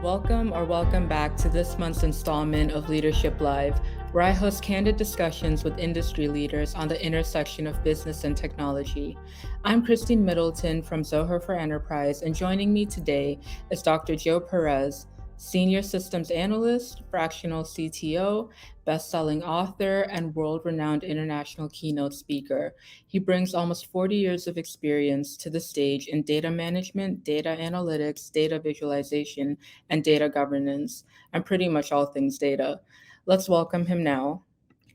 Welcome back to this month's installment of Leadership Live, where I host candid discussions with industry leaders on the intersection of business and technology. I'm Christine Middleton from Zoho for Enterprise, and joining me today is Dr. Joe Perez, Senior Systems Analyst, Fractional CTO, best-selling author, and world-renowned international keynote speaker. He brings almost 40 years of experience to the stage in data management, data analytics, data visualization, and data governance, and pretty much all things data. Let's welcome him now.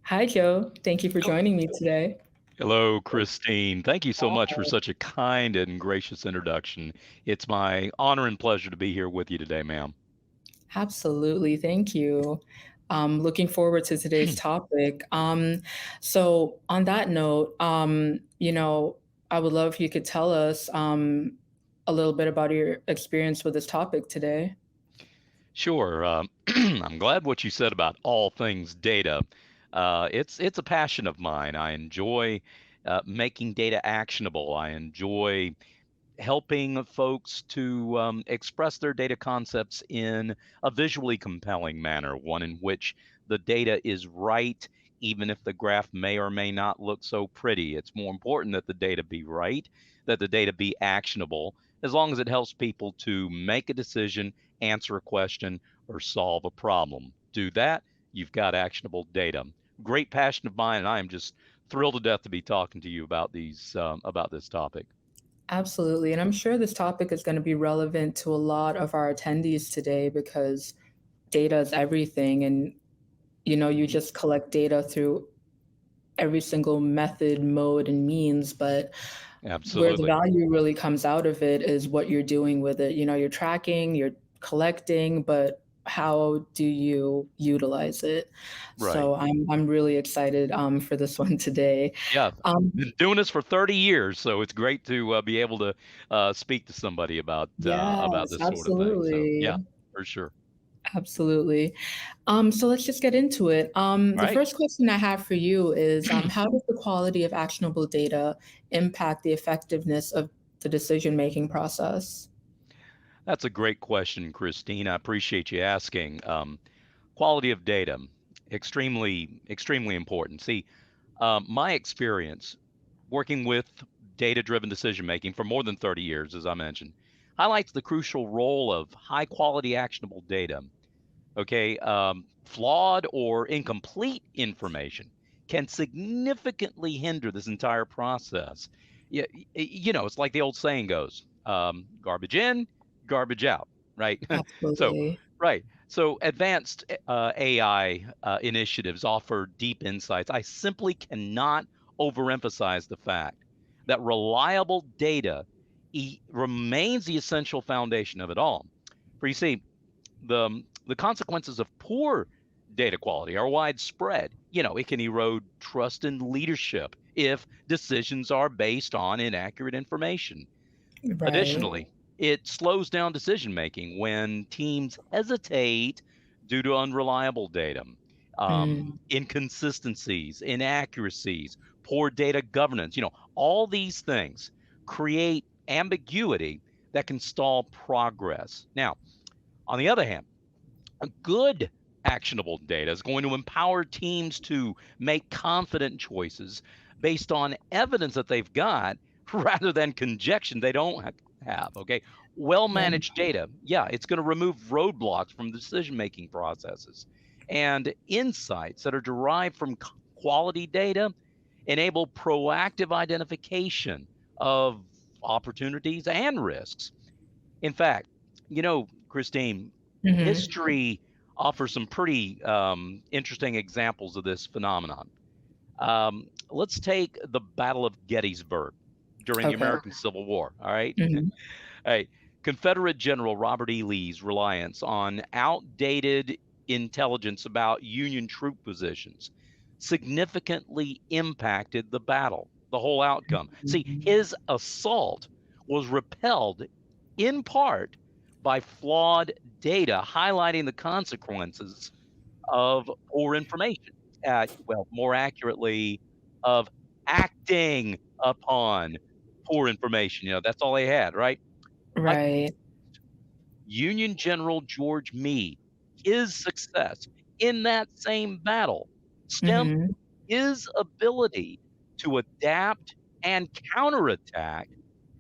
Hi, Joe. Thank you for joining me today. Hello, Christine. Thank you so much for such a kind and gracious introduction. It's my honor and pleasure to be here with you today, ma'am. Absolutely. Thank you. Looking forward to today's topic. So, on that note, I would love if you could tell us a little bit about your experience with this topic today. Sure. I'm glad what you said about all things data. It's a passion of mine. I enjoy making data actionable. I enjoy helping folks to express their data concepts in a visually compelling manner, one in which the data is right, even if the graph may or may not look so pretty. It's more important that the data be right, that the data be actionable, as long as it helps people to make a decision, answer a question, or solve a problem. Do that, you've got actionable data. Great passion of mine, and I am just thrilled to death to be talking to you about this topic. Absolutely. And I'm sure this topic is going to be relevant to a lot of our attendees today because data is everything. And, you just collect data through every single method, mode, and means. But where the Absolutely. value really comes out of it is what you're doing with it. You're tracking, you're collecting, but how do you utilize it? Right. So I'm really excited for this one today. Yeah. Um, Been doing this for 30 years, so it's great to be able to speak to somebody about yes, this sort of thing. So, yeah, absolutely. for sure. Absolutely. So let's just get into it. The Right. first question I have for you is how does the quality of actionable data impact the effectiveness of the decision-making process? That's a great question, Christine. I appreciate you asking. Quality of data, extremely important. See, my experience working with data-driven decision making for more than 30 years, as I mentioned, highlights the crucial role of high quality actionable data. Okay, flawed or incomplete information can significantly hinder this entire process. Yeah, it's like the old saying goes, garbage in, garbage out, right? so, Absolutely. right. So, advanced AI initiatives offer deep insights. I simply cannot overemphasize the fact that reliable data remains the essential foundation of it all. For you see, the consequences of poor data quality are widespread. It can erode trust in leadership if decisions are based on inaccurate information. Right. Additionally, it slows down decision making when teams hesitate due to unreliable data, Mm, inconsistencies, inaccuracies, poor data governance. All these things create ambiguity that can stall progress. Now, on the other hand, a good actionable data is going to empower teams to make confident choices based on evidence that they've got rather than conjecture they don't have. Okay. Well yeah. managed data, yeah, it's going to remove roadblocks from decision making processes. And insights that are derived from quality data enable proactive identification of opportunities and risks. In fact, Christine, Hmm. history offers some pretty interesting examples of this phenomenon. Let's take the Battle of Gettysburg during the Okay. American Civil War. All right. Hmm. Hey, Confederate General Robert E. Lee's reliance on outdated intelligence about Union troop positions significantly impacted the battle, the whole outcome. See, his assault was repelled in part by flawed data highlighting the consequences of poor information. Well, more accurately, of acting upon poor information. That's all they had, right? Like Right. Union General George Meade, his success in that same battle stemmed Mm-hmm. his ability to adapt and counterattack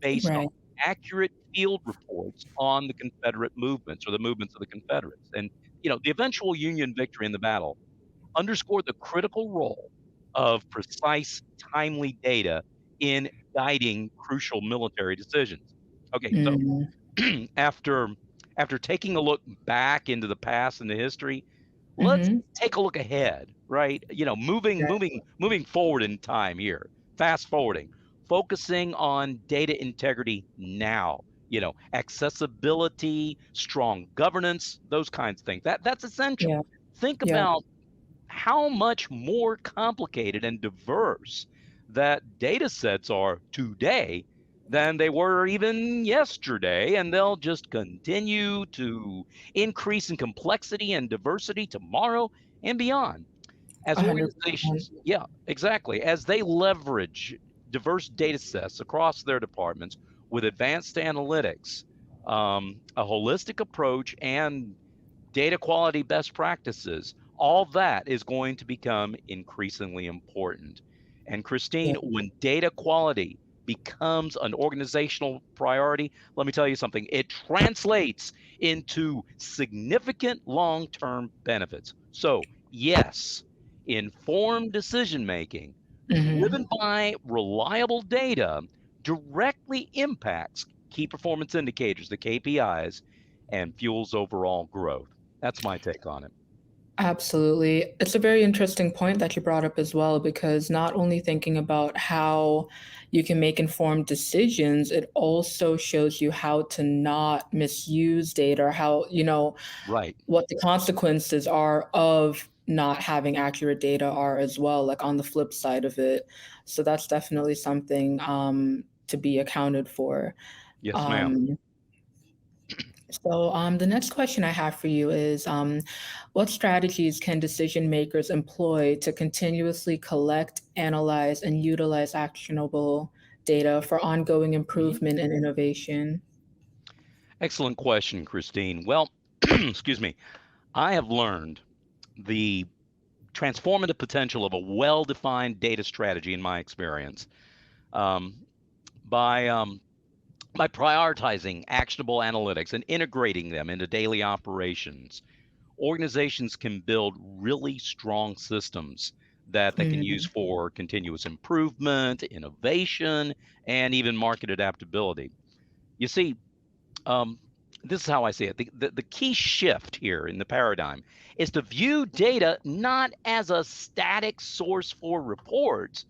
based on Right. accurate field reports on the Confederate movements or the movements of the Confederates. And, the eventual Union victory in the battle underscored the critical role of precise, timely data in guiding crucial military decisions. Okay, so Mm-hmm. after after taking a look back into the past and the history, let's Mm-hmm. take a look ahead, right? Moving forward in time here, fast forwarding, focusing on data integrity now. Accessibility, strong governance, those kinds of things. That's essential. Yeah. Think Yeah. about how much more complicated and diverse that data sets are today than they were even yesterday, and they'll just continue to increase in complexity and diversity tomorrow and beyond. As 100%. organizations, yeah, exactly, as they leverage diverse data sets across their departments with advanced analytics, a holistic approach, and data quality best practices, all that is going to become increasingly important. And Yeah. Christine, when data quality becomes an organizational priority, let me tell you something, it translates into significant long term benefits. So, yes, informed decision making Mm-hmm. driven by reliable data directly impacts key performance indicators, the KPIs, and fuels overall growth. That's my take on it. Absolutely. It's a very interesting point that you brought up as well, because not only thinking about how you can make informed decisions, it also shows you how to not misuse data, or how, Right. what the consequences are of not having accurate data are as well, like on the flip side of it. So that's definitely something to be accounted for. Yes, ma'am. Um, so, the next question I have for you is, what strategies can decision makers employ to continuously collect, analyze, and utilize actionable data for ongoing Mhm. improvement and innovation? Excellent question, Christine. Well, excuse me. I have learned the transformative potential of a well defined data strategy in my experience um, by by prioritizing actionable analytics and integrating them into daily operations. Organizations can build really strong systems that they can use Mm, for continuous improvement, innovation, and even market adaptability. You see, um, this is how I see it. The key shift here in the paradigm is to view data not as a static source for reports,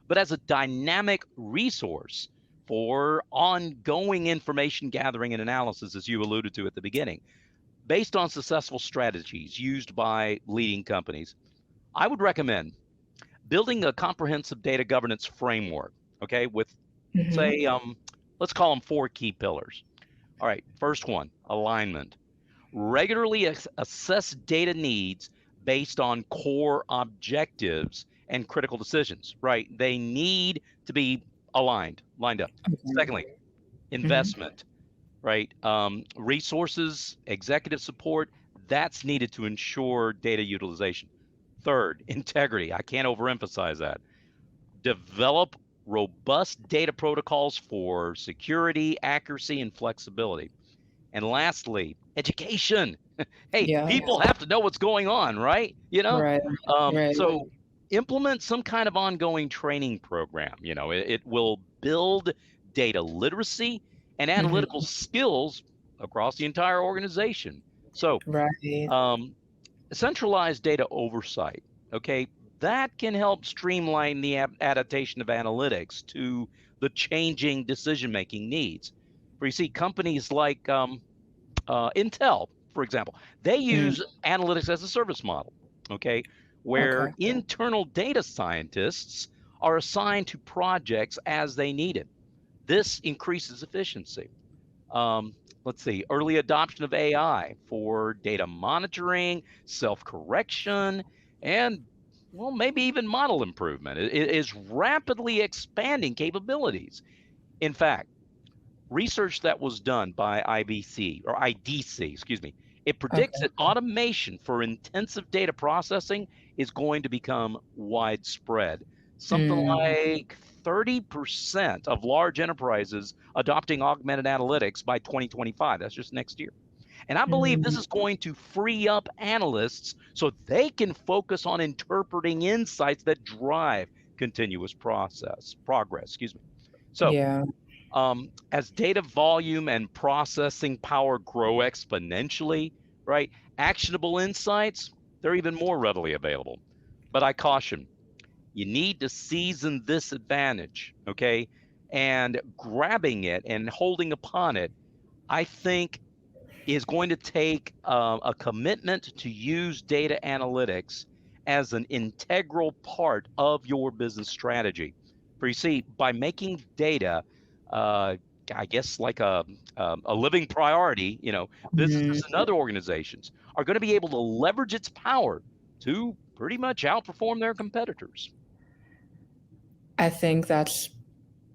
but as a dynamic resource for ongoing information gathering and analysis, as you alluded to at the beginning. Based on successful strategies used by leading companies, I would recommend building a comprehensive data governance framework, okay, with, mhm, say, let's call them four key pillars. All right, first one, alignment. Regularly assess data needs based on core objectives and critical decisions, right? They need to be lined up. okay, Secondly, mhm, investment, right? Resources, executive support, that's needed to ensure data utilization. Third, integrity. I can't overemphasize that. Develop robust data protocols for security, accuracy, and flexibility. And lastly, education. Hey, yeah, people have to know what's going on, right? right, right, So implement some kind of ongoing training program. It will build data literacy and analytical mhm, skills across the entire organization. So, right, um, centralized data oversight, okay, that can help streamline the adaptation of analytics to the changing decision making needs. For you see, companies like Intel, for example, they mm, use analytics as a service model, okay, where okay, internal data scientists are assigned to projects as they need it. This increases efficiency. Um, let's see, early adoption of AI for data monitoring, self correction, and well, maybe even model improvement. It is rapidly expanding capabilities. In fact, research that was done by IDC, excuse me, it predicts Okay. that automation for intensive data processing is going to become widespread. Something Mm, like 30% of large enterprises adopting augmented analytics by 2025. That's just next year. And I believe this mm, is going to free up analysts so they can focus on interpreting insights that drive continuous progress, excuse me. So yeah. as data volume and processing power grow exponentially, right, actionable insights, they're even more readily available. But I caution, you need to season this advantage, okay? And grabbing it and holding upon it, I think, is going to take a commitment to use data analytics as an integral part of your business strategy. For you see, by making data, uh, I guess like a living priority, Mm. businesses and other organizations are going to be able to leverage its power to pretty much outperform their competitors. I think that's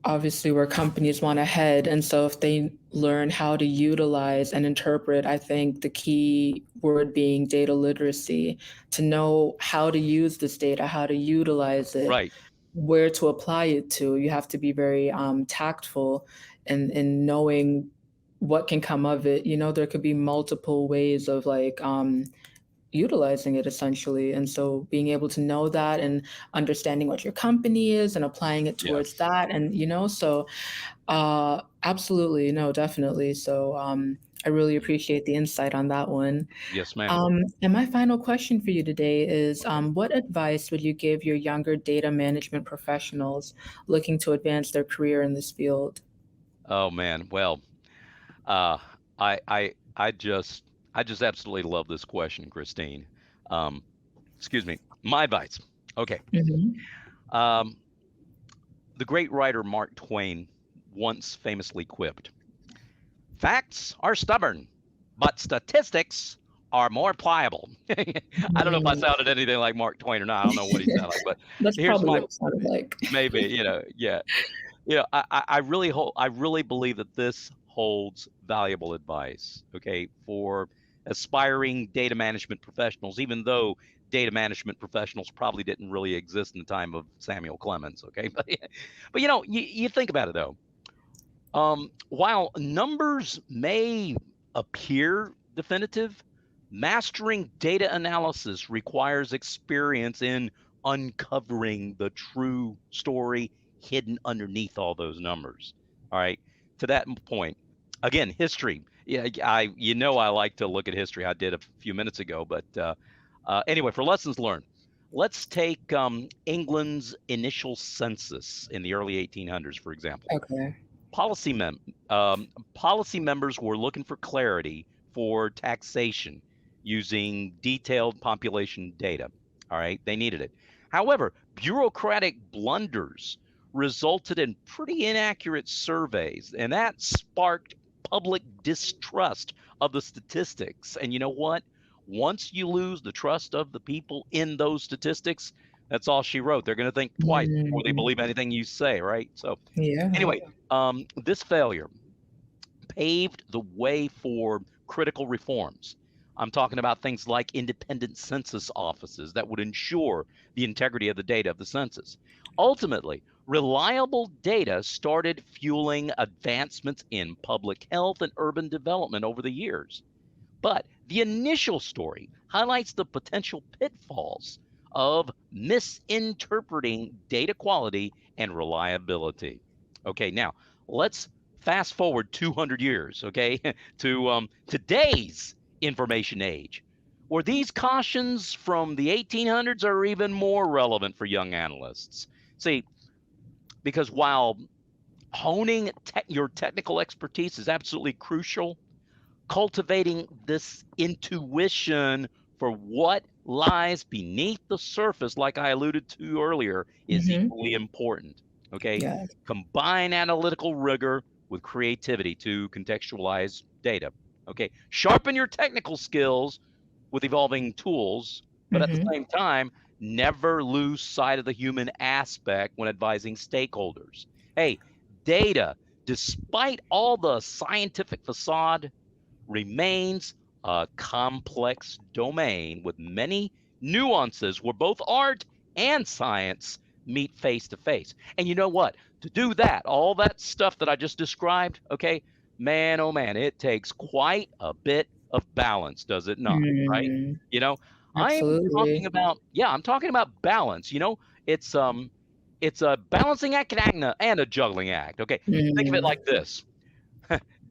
obviously where companies want to head. And so if they learn how to utilize and interpret, I think the key word being data literacy, to know how to use this data, how to utilize it, Right. where to apply it to. You have to be very tactful in knowing what can come of it. There could be multiple ways of like utilizing it essentially. And so being able to know that and understanding what your company is and applying it Yeah. towards that. And, so absolutely, no, definitely. So I really appreciate the insight on that one. Yes, ma'am. And my final question for you today is what advice would you give your younger data management professionals looking to advance their career in this field? Oh man. Well, Uh, I just absolutely love this question, Christine. Um, excuse me. My advice. Okay. Hmm. Um, the great writer Mark Twain once famously quipped, "Facts are stubborn, but statistics are more pliable." I don't know if I Mm. sounded anything like Mark Twain or not. I don't know what he sounded like, but That's here's probably my what it sounded like. maybe, yeah. I really believe that this holds valuable advice, okay, for aspiring data management professionals, even though data management professionals probably didn't really exist in the time of Samuel Clemens, okay? But you think about it though. While numbers may appear definitive, mastering data analysis requires experience in uncovering the true story hidden underneath all those numbers. All right. To that point, again, history. Yeah, I like to look at history. I did a few minutes ago, but anyway, for lessons learned, let's take England's initial census in the early 1800s, for example. Okay. Policy mem Policy members were looking for clarity for taxation using detailed population data. All right, they needed it. However, bureaucratic blunders resulted in pretty inaccurate surveys, and that sparked public distrust of the statistics. And you know what? Once you lose the trust of the people in those statistics, that's all she wrote. They're going to think twice before they Mm, believe anything you say, right? So yeah. anyway, this failure paved the way for critical reforms. I'm talking about things like independent census offices that would ensure the integrity of the data of the census. Ultimately, reliable data started fueling advancements in public health and urban development over the years. But the initial story highlights the potential pitfalls of misinterpreting data quality and reliability. Okay, now let's fast forward 200 years, okay, to today's information age, where these cautions from the 1800s are even more relevant for young analysts. See, because while honing your technical expertise is absolutely crucial, cultivating this intuition for what lies beneath the surface, like I alluded to earlier, is Hmm. equally important. Okay. Yeah. Combine analytical rigor with creativity to contextualize data. Okay. Sharpen your technical skills with evolving tools, but at the Hmm. same time, never lose sight of the human aspect when advising stakeholders. Hey, data despite all the scientific facade, remains a complex domain with many nuances where both art and science meet face to face. And you know what? To do that, all that stuff that I just described, okay, man, oh man, it takes quite a bit of balance, does it not? Right? Mm, You know, I'm talking absolutely. about, yeah, I'm talking about balance. It's it's a balancing act and a juggling act. Okay, think of it Mm, like this: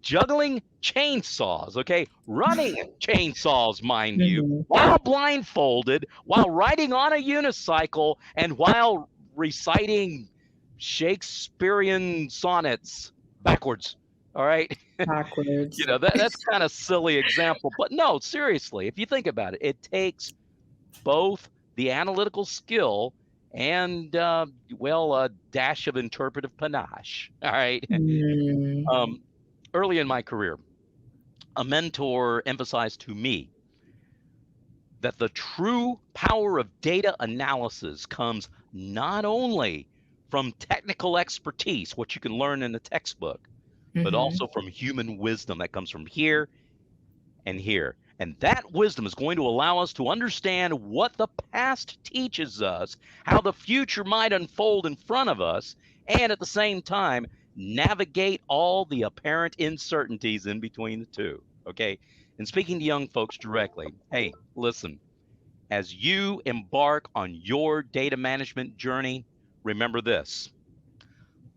juggling chainsaws, okay? Running chainsaws, mind you, mhm. while blindfolded, while riding on a unicycle, and while reciting Shakespearean sonnets backwards. All right. Backwards. That's kind of silly example, but no, seriously, if you think about it, it takes both the analytical skill and well, a dash of interpretive panache. All right. Mm, um, Early in my career, a mentor emphasized to me that the true power of data analysis comes not only from technical expertise, what you can learn in a textbook, but mhm. also from human wisdom that comes from here and here. And that wisdom is going to allow us to understand what the past teaches us, how the future might unfold in front of us, and at the same time, navigate all the apparent uncertainties in between the two. Okay. And speaking to young folks directly, hey, listen, as you embark on your data management journey, remember this: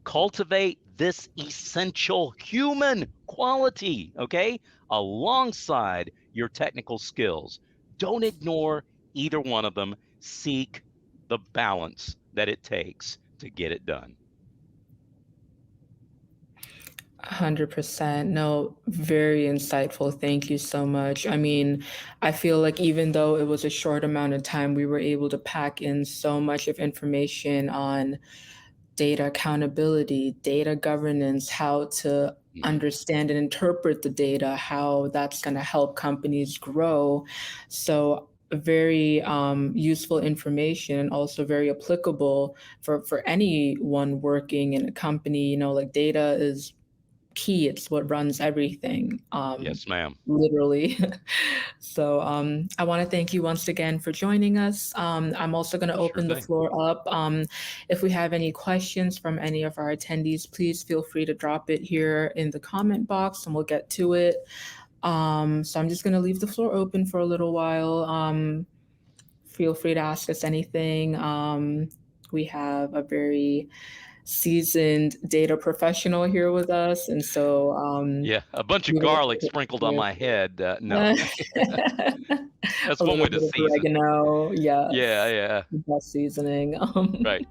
cultivate this essential human quality, okay, alongside your technical skills. Don't ignore either one of them. Seek the balance that it takes to get it done. 100%. No, very insightful. Thank you so much. I mean, I feel like even though it was a short amount of time, we were able to pack in so much of information on data accountability, data governance, how to Mhm. understand and interpret the data, how that's going to help companies grow. So, very useful information and also very applicable for anyone working in a company. Like data is key. It's what runs everything, Yes, ma'am. literally. So I want to thank you once again for joining us. I'm also going to Sure open the thing. floor up. If we have any questions from any of our attendees, please feel free to drop it here in the comment box and we'll get to it. So I'm just going to leave the floor open for a little while. Feel free to ask us anything. We have a very seasoned data professional here with us, and so Yeah, a bunch of we will garlic sprinkled on my head. No, a that's one little way to bit of season. oregano, Yeah, yes, yeah, the best seasoning. right.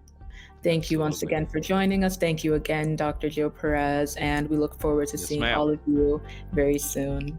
Thank you once Absolutely. again for joining us. Thank you again, Dr. Joe Perez, and we look forward to Yes, seeing ma'am. all of you very soon.